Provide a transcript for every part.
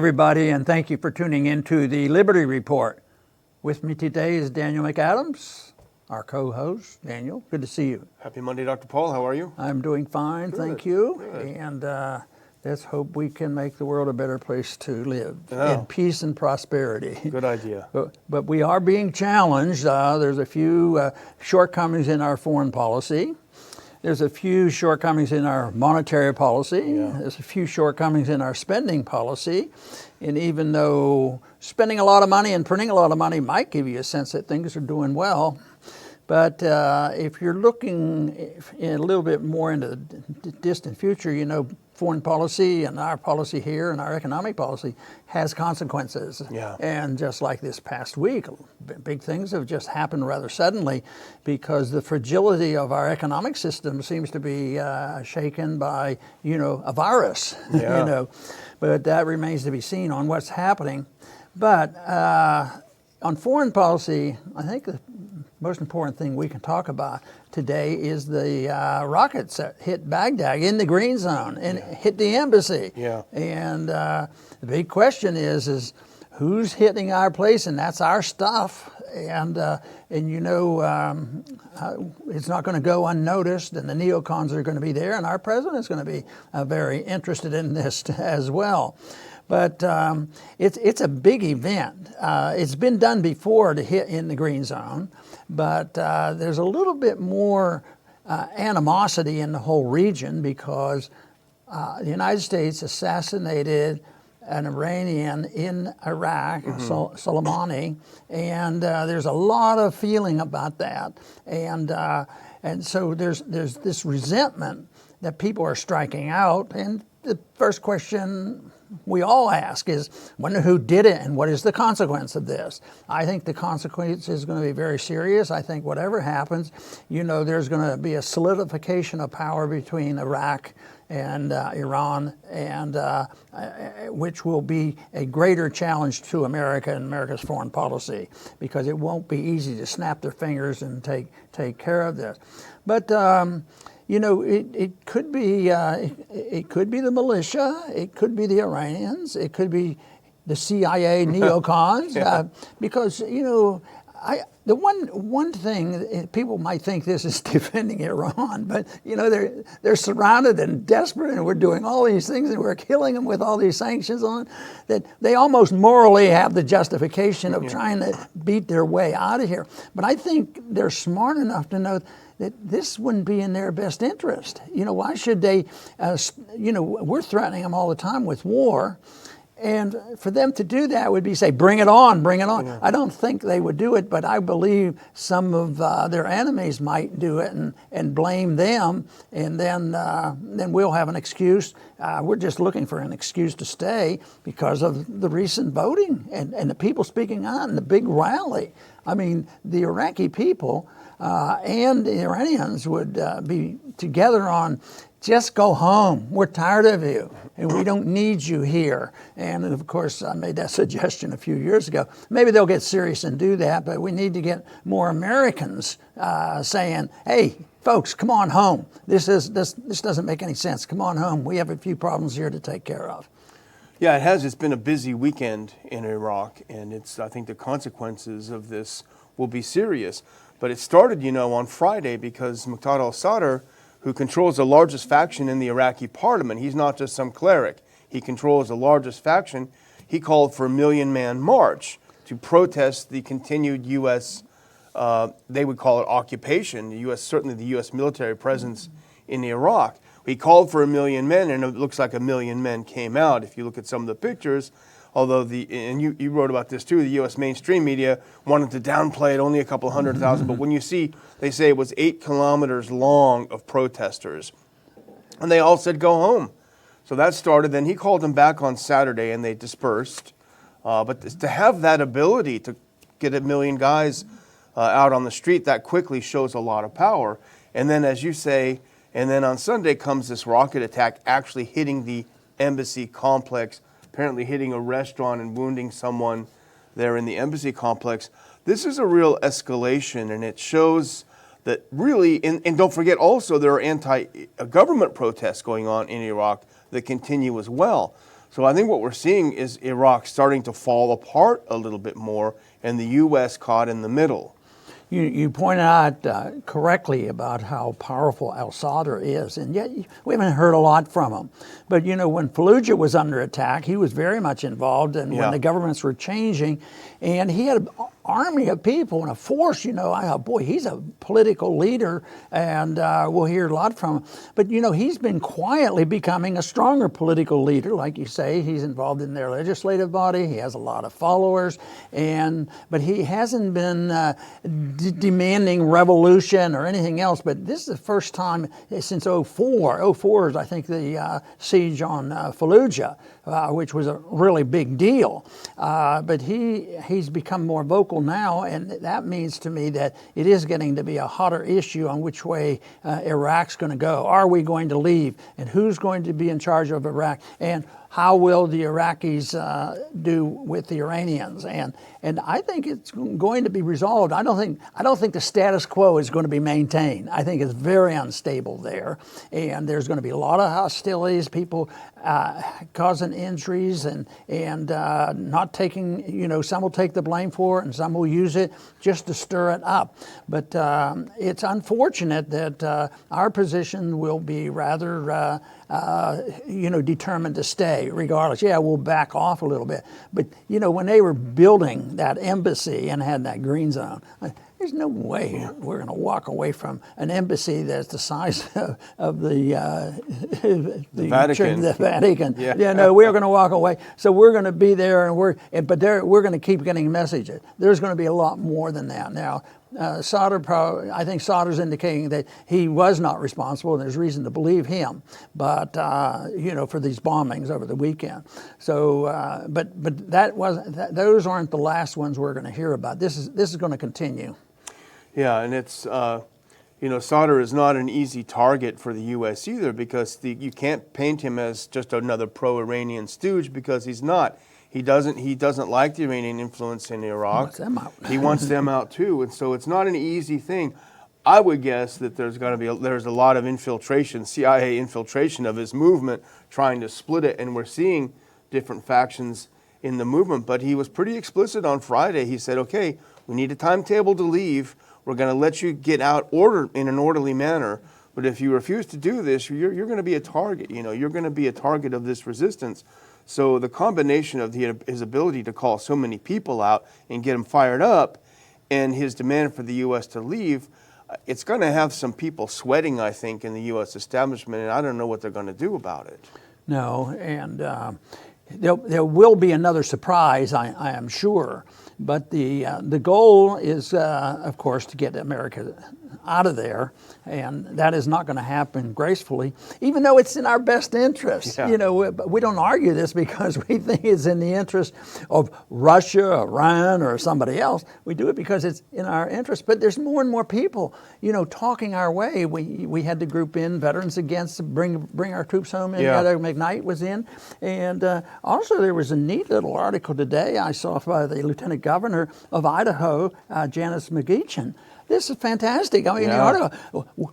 everybody, and thank you for tuning into the Liberty Report. With me today is Daniel McAdams, our co-host. Daniel, good to see you. Happy Monday, Dr. Paul. How are you? I'm doing fine, Good, thank you. good. And let's hope we can make the world a better place to live Yeah. in peace and prosperity. Good idea. But we are being challenged. There's a few shortcomings in our foreign policy. There's a few shortcomings in our monetary policy. Yeah. There's a few shortcomings in our spending policy. And even though spending a lot of money and printing a lot of money might give you a sense that things are doing well, but if you're looking in a little bit more into the distant future, you know, foreign policy and our policy here and our economic policy has consequences. Yeah. And just like this past week, big things have just happened rather suddenly because the fragility of our economic system seems to be shaken by, you know, a virus, Yeah. you know. But that remains to be seen on what's happening. But on foreign policy, I think the most important thing we can talk about today is the rockets that hit Baghdad in the green zone and hit the embassy. Yeah. And the big question is who's hitting our place, and that's our stuff. And you know, it's not going to go unnoticed, and the neocons are going to be there, and our president is going to be very interested in this as well. But it's a big event. It's been done before to hit in the green zone, but there's a little bit more animosity in the whole region because the United States assassinated an Iranian in Iraq, Soleimani, and there's a lot of feeling about that, and so there's this resentment that people are striking out, and the first question we all ask is, wonder who did it and what is the consequence of this? I think the consequence is going to be very serious. I think whatever happens, you know, there's going to be a solidification of power between Iraq and Iran, and which will be a greater challenge to America and America's foreign policy, because it won't be easy to snap their fingers and take care of this. But you know, it could be the militia, it could be the Iranians, it could be the CIA neocons, Yeah. because you know, the one thing people might think this is defending Iran, but you know they're surrounded and desperate, and we're doing all these things, and we're killing them with all these sanctions on, that they almost morally have the justification of trying to beat their way out of here. But I think they're smart enough to know that this wouldn't be in their best interest. You know, why should they, you know, we're threatening them all the time with war, and for them to do that would be say, bring it on, bring it on. Yeah. I don't think they would do it, but I believe some of their enemies might do it and blame them, and then we'll have an excuse. We're just looking for an excuse to stay because of the recent voting and the people speaking out and the big rally. I mean, the Iraqi people and the Iranians would be together on, just go home. We're tired of you, and we don't need you here. And of course, I made that suggestion a few years ago. Maybe they'll get serious and do that, but we need to get more Americans saying, hey, folks, come on home. This doesn't make any sense. Come on home. We have a few problems here to take care of. Yeah, it has. It's been a busy weekend in Iraq, and I think the consequences of this will be serious. But it started, you know, on Friday because Muqtada al-Sadr, who controls the largest faction in the Iraqi parliament, he's not just some cleric. He controls the largest faction. He called for a 1 million-man march to protest the continued U.S., they would call it occupation, the U.S., certainly the U.S. military presence in Iraq. He called for 1 million men, and it looks like 1 million men came out. If you look at some of the pictures, although and you wrote about this too, the U.S. mainstream media wanted to downplay it, only a couple 100,000, but when you see, they say it was 8 kilometers long of protesters, and they all said go home. So that started. Then he called them back on Saturday, and they dispersed. But to have that ability to get 1 million guys out on the street that quickly shows a lot of power. And then, as you say, and then on Sunday comes this rocket attack actually hitting the embassy complex, apparently hitting a restaurant and wounding someone there in the embassy complex. This is a real escalation, and it shows that really, and don't forget also there are anti-government protests going on in Iraq that continue as well. So I think what we're seeing is Iraq starting to fall apart a little bit more, and the U.S. caught in the middle. You pointed out correctly about how powerful al-Sadr is, and yet we haven't heard a lot from him. But when Fallujah was under attack, he was very much involved, and when the governments were changing, and he had an army of people and a force. I thought, boy, he's a political leader, and we'll hear a lot from him. But he's been quietly becoming a stronger political leader, like you say. He's involved in their legislative body. He has a lot of followers, but he hasn't been demanding revolution or anything else. But this is the first time since 04. 04 is, I think, the siege on Fallujah, which was a really big deal. But he's become more vocal now, and that means to me that it is getting to be a hotter issue on which way Iraq's going to go. Are we going to leave? And who's going to be in charge of Iraq? And how will the Iraqis do with the Iranians? And I think it's going to be resolved. I don't think the status quo is going to be maintained. I think it's very unstable there, and there's going to be a lot of hostilities, people causing injuries, and not taking. Some will take the blame for it, and some will use it just to stir it up. But it's unfortunate that our position will be rather. Determined to stay regardless. Yeah, we'll back off a little bit. But, when they were building that embassy and had that green zone, there's no way we're going to walk away from an embassy that's the size of the Vatican. The Vatican. Yeah. No, we're going to walk away. So we're going to be there, and we're going to keep getting messages. There's going to be a lot more than that now. I think Sadr's indicating that he was not responsible, and there's reason to believe him. But for these bombings over the weekend. So, but those aren't the last ones we're going to hear about. This is going to continue. Yeah, and it's Sadr is not an easy target for the U.S. either, because you can't paint him as just another pro-Iranian stooge, because he's not. He doesn't like the Iranian influence in Iraq. He wants them out. He wants them out too, and so it's not an easy thing. I would guess that there's a lot of infiltration, CIA infiltration of his movement, trying to split it, and we're seeing different factions in the movement. But he was pretty explicit on Friday. He said, "Okay, we need a timetable to leave. We're going to let you get out in an orderly manner. But if you refuse to do this, you're going to be a target. You're going to be a target of this resistance." So the combination of his ability to call so many people out and get them fired up, and his demand for the U.S. to leave, it's going to have some people sweating, I think, in the U.S. establishment, and I don't know what they're going to do about it. No, and there will be another surprise, I am sure. But the goal is, of course, to get America out of there, and that is not going to happen gracefully, even though it's in our best interest. Yeah. We don't argue this because we think it's in the interest of Russia, Iran, or somebody else. We do it because it's in our interest. But there's more and more people, talking our way. We had the group in Veterans Against Bring Our Troops Home. And McKnight was in, and also there was a neat little article today I saw by the Lieutenant Governor of Idaho, Janice McGeechan. This is fantastic. I mean, the article,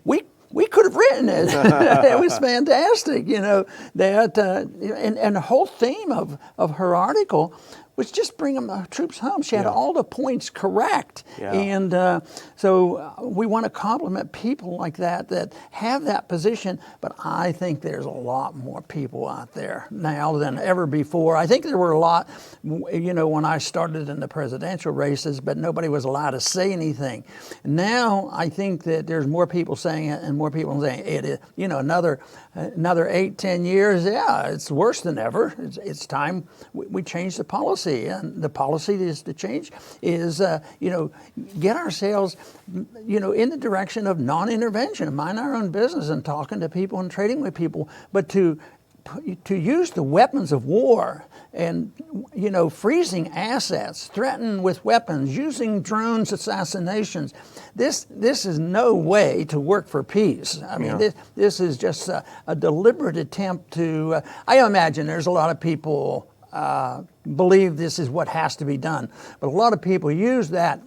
we could have written it. It was fantastic, that, and the whole theme of her article was just bring the troops home. She had all the points correct. Yeah. And so we want to compliment people like that have that position, but I think there's a lot more people out there now than ever before. I think there were a lot, when I started in the presidential races, but nobody was allowed to say anything. Now I think that there's more people saying it, and more people saying it is, another 8-10 years, it's worse than ever. It's time we change the policy. And the policy is to change is, get ourselves, in the direction of non-intervention, mind our own business and talking to people and trading with people, but to use the weapons of war and, freezing assets, threaten with weapons, using drones, assassinations. This is no way to work for peace. I mean, this is just a deliberate attempt to, I imagine there's a lot of people believe this is what has to be done. But a lot of people use that,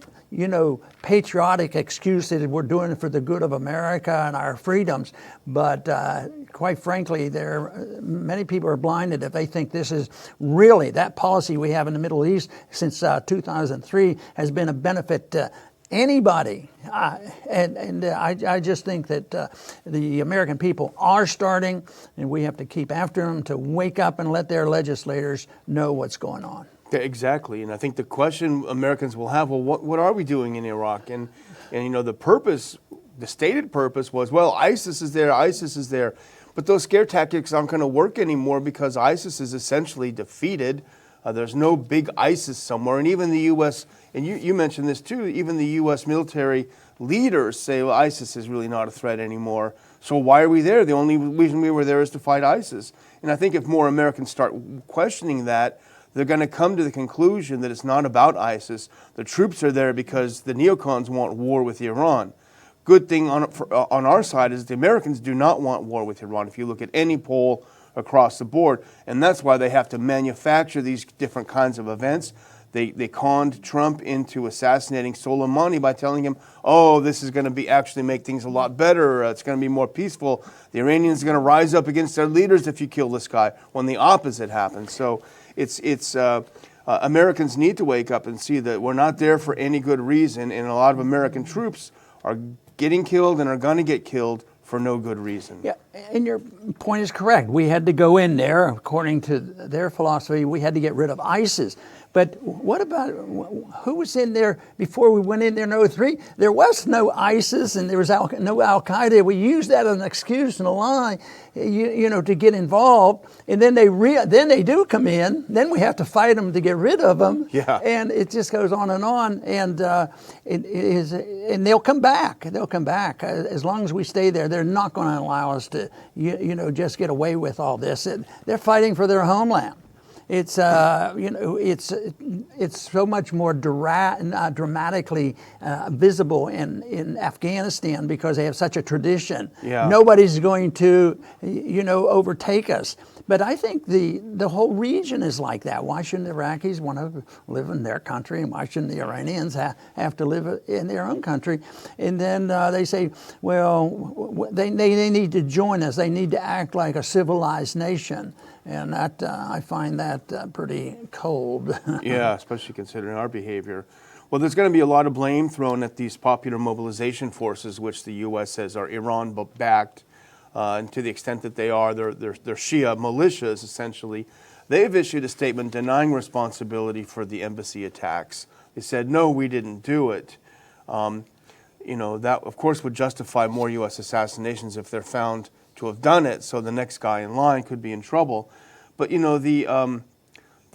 patriotic excuse that we're doing it for the good of America and our freedoms. But quite frankly, many people are blinded if they think this is really, that policy we have in the Middle East since 2003 has been a benefit to anybody. I just think that the American people are starting, and we have to keep after them to wake up and let their legislators know what's going on. Yeah, exactly, and I think the question Americans will have, well, what are we doing in Iraq? And the purpose, the stated purpose was, well, ISIS is there. But those scare tactics aren't going to work anymore because ISIS is essentially defeated. There's no big ISIS somewhere. And even the U.S., and you mentioned this too, even the U.S. military leaders say, well, ISIS is really not a threat anymore. So why are we there? The only reason we were there is to fight ISIS. And I think if more Americans start questioning that, they're going to come to the conclusion that it's not about ISIS. The troops are there because the neocons want war with Iran. Good thing on our side is the Americans do not want war with Iran. If you look at any poll across the board, and that's why they have to manufacture these different kinds of events. They conned Trump into assassinating Soleimani by telling him, oh, this is going to be actually make things a lot better. It's going to be more peaceful. The Iranians are going to rise up against their leaders if you kill this guy, when the opposite happens. So Americans need to wake up and see that we're not there for any good reason, and a lot of American troops are getting killed and are going to get killed for no good reason. Yeah, and your point is correct. We had to go in there, according to their philosophy, we had to get rid of ISIS. But what about, who was in there before we went in there in 2003? There was no ISIS and there was no Al-Qaeda. We used that as an excuse and a lie, to get involved. And then they do come in. Then we have to fight them to get rid of them. Yeah. And it just goes on. And and they'll come back. They'll come back. As long as we stay there, they're not going to allow us to, just get away with all this. They're fighting for their homeland. It's it's so much more dramatically visible in Afghanistan because they have such a tradition. Yeah. Nobody's going to overtake us. But I think the whole region is like that. Why shouldn't the Iraqis want to live in their country, and why shouldn't the Iranians have to live in their own country? And then they say, well, they need to join us. They need to act like a civilized nation. And that I find that pretty cold. Yeah, especially considering our behavior. Well, there's going to be a lot of blame thrown at these popular mobilization forces, which the U.S. says are Iran-backed, and to the extent that they are, they're Shia militias, essentially. They've issued a statement denying responsibility for the embassy attacks. They said, no, we didn't do it. That, of course, would justify more U.S. assassinations if they're found to have done it, so the next guy in line could be in trouble. But the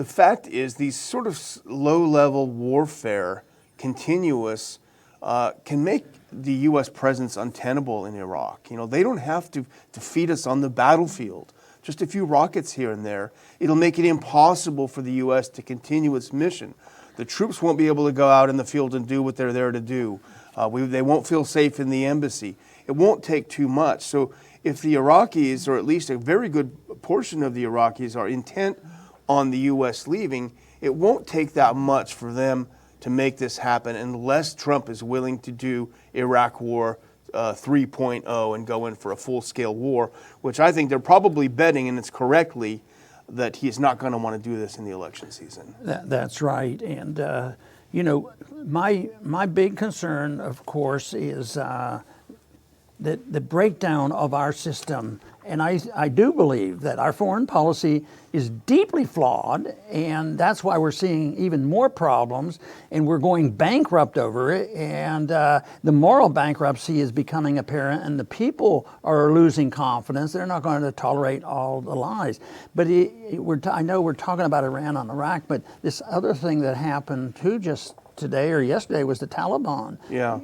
fact is, these sort of low-level warfare, continuous, can make the U.S. presence untenable in Iraq. They don't have to defeat us on the battlefield. Just a few rockets here and there. It'll make it impossible for the U.S. to continue its mission. The troops won't be able to go out in the field and do what they're there to do. They won't feel safe in the embassy. It won't take too much. So if the Iraqis, or at least a very good portion of the Iraqis, are intent on the U.S. leaving, it won't take that much for them to make this happen unless Trump is willing to do Iraq War 3.0 and go in for a full-scale war, which I think they're probably betting, and it's correctly, that he's not going to want to do this in the election season. That's right. And, my big concern, of course, is the breakdown of our system. And I do believe that our foreign policy is deeply flawed, and that's why we're seeing even more problems, and we're going bankrupt over it, and the moral bankruptcy is becoming apparent, and the people are losing confidence. They're not going to tolerate all the lies. But I know we're talking about Iran on Iraq, but this other thing that happened too just today or yesterday was the Taliban. Yeah.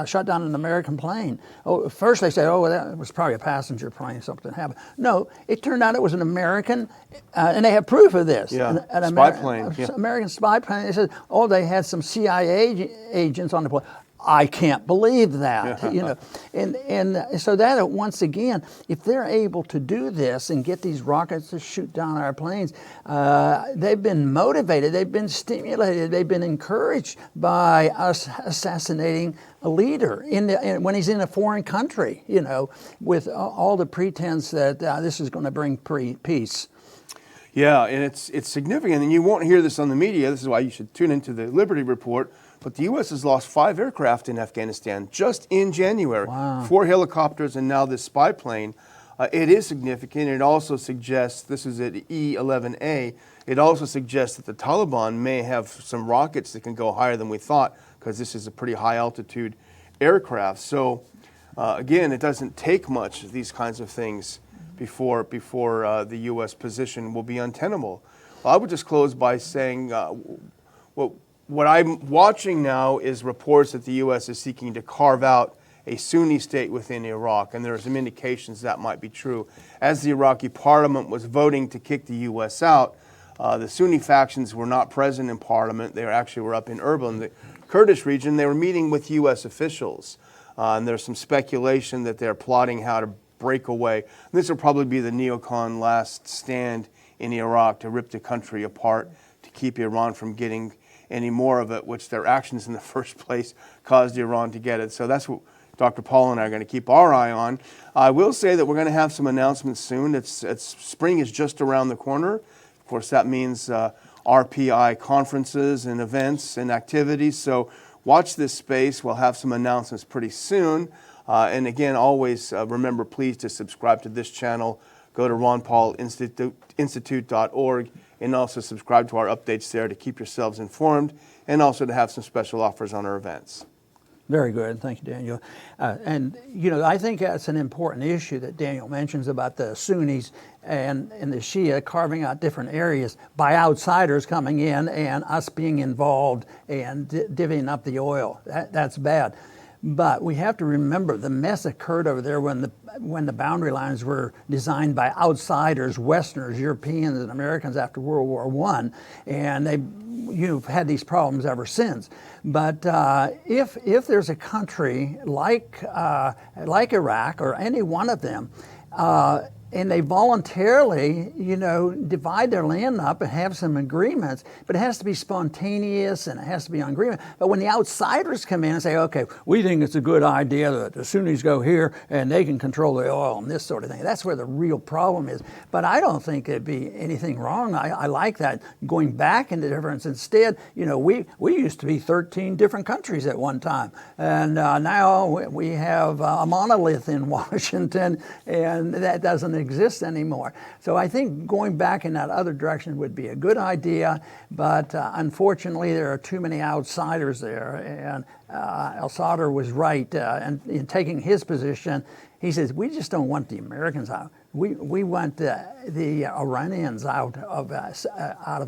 Shot down an American plane. Oh, first they said, that was probably a passenger plane, something happened. No, it turned out it was an American, and they have proof of this. Yeah, an spy plane. Yeah. American spy plane. They said, they had some CIA agents on the plane. I can't believe that, you know, and so that once again, if they're able to do this and get these rockets to shoot down our planes, they've been motivated, they've been stimulated, they've been encouraged by us assassinating a leader when he's in a foreign country, you know, with all the pretense that this is going to bring peace. Yeah, and it's significant, and you won't hear this on the media. This is why you should tune into the Liberty Report. But the U.S. has lost 5 aircraft in Afghanistan just in January. Wow. 4 helicopters and now this spy plane. It is significant. It also suggests, this is at E-11A, it also suggests that the Taliban may have some rockets that can go higher than we thought, because this is a pretty high altitude aircraft. So again, it doesn't take much, these kinds of things, before the U.S. position will be untenable. Well, I would just close by saying, what I'm watching now is reports that the U.S. is seeking to carve out a Sunni state within Iraq, and there are some indications that might be true. As the Iraqi parliament was voting to kick the U.S. out, the Sunni factions were not present in parliament. They were up in Erbil, the Kurdish region. They were meeting with U.S. officials, and there's some speculation that they're plotting how to break away. This will probably be the neocon last stand in Iraq to rip the country apart, to keep Iran from getting any more of it, which their actions in the first place caused Iran to get it. So that's what Dr. Paul and I are going to keep our eye on. I will say that we're going to have some announcements soon. Spring is just around the corner. Of course, that means RPI conferences and events and activities. So watch this space. We'll have some announcements pretty soon. And again, always remember, please, to subscribe to this channel. Go to ronpaulinstitute.org and also subscribe to our updates there to keep yourselves informed, and also to have some special offers on our events. Very good. Thank you, Daniel. And, you know, I think that's an important issue that Daniel mentions about the Sunnis and the Shia carving out different areas by outsiders coming in and us being involved and divvying up the oil. That's bad. But we have to remember the mess occurred over there when the boundary lines were designed by outsiders, Westerners, Europeans, and Americans after World War I, and you've had these problems ever since. But if there's a country like Iraq or any one of them, and they voluntarily, you know, divide their land up and have some agreements, but it has to be spontaneous and it has to be on agreement. But when the outsiders come in and say, okay, we think it's a good idea that the Sunnis go here and they can control the oil and this sort of thing, that's where the real problem is. But I don't think it'd be anything wrong. I like that, going back into difference. Instead, you know, we used to be 13 different countries at one time. And now we have a monolith in Washington, and that doesn't exist anymore. So I think going back in that other direction would be a good idea, but unfortunately there are too many outsiders there, and al-Sadr was right in taking his position. He says, we just don't want the Americans out. We want the Iranians out of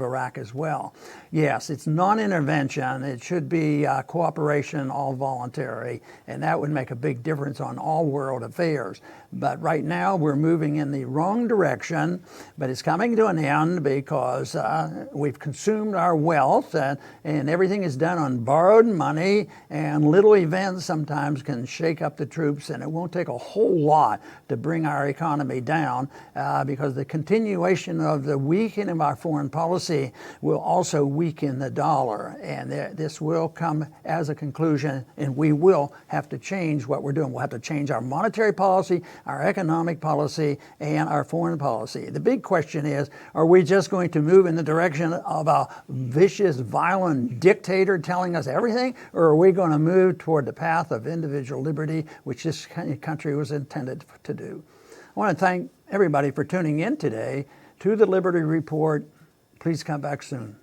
Iraq as well. Yes, it's non-intervention. It should be cooperation, all voluntary, and that would make a big difference on all world affairs. But right now we're moving in the wrong direction, but it's coming to an end because we've consumed our wealth, and everything is done on borrowed money, and little events sometimes can shake up the troops, and it won't take a whole lot to bring our economy down, because the continuation of the weakening of our foreign policy will also weaken the dollar, and this will come as a conclusion, and we will have to change what we're doing. We'll have to change our monetary policy, our economic policy, and our foreign policy. The big question is, are we just going to move in the direction of a vicious, violent dictator telling us everything, or are we going to move toward the path of individual liberty, which this country was intended to do? I want to thank everybody for tuning in today to the Liberty Report. Please come back soon.